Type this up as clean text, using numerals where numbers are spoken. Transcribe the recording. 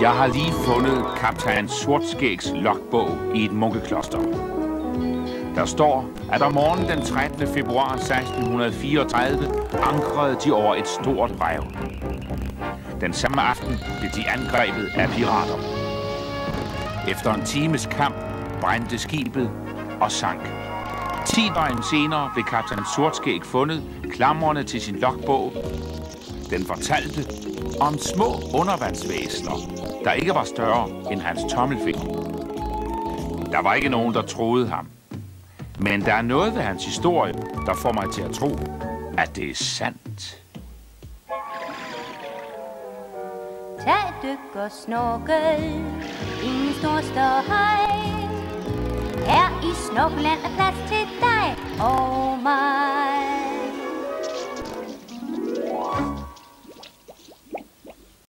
Jeg har lige fundet kaptajn Sortskægs logbog i et munkekloster. Der står, at om morgenen den 13. februar 1634 ankrede de over et stort rev. Den samme aften blev de angrebet af pirater. Efter en times kamp brændte skibet og sank. 10 døgn senere blev kaptajn Sortskæg fundet klamrende til sin logbog. Den fortalte om små undervandsvæsener, der ikke var større end hans tommelfinger. Der var ikke nogen, der troede ham. Men der er noget ved hans historie, der får mig til at tro, at det er sandt. Tag dyk og snorkel, ingen stor støj. Her i Snorkeland er plads til dig og mig.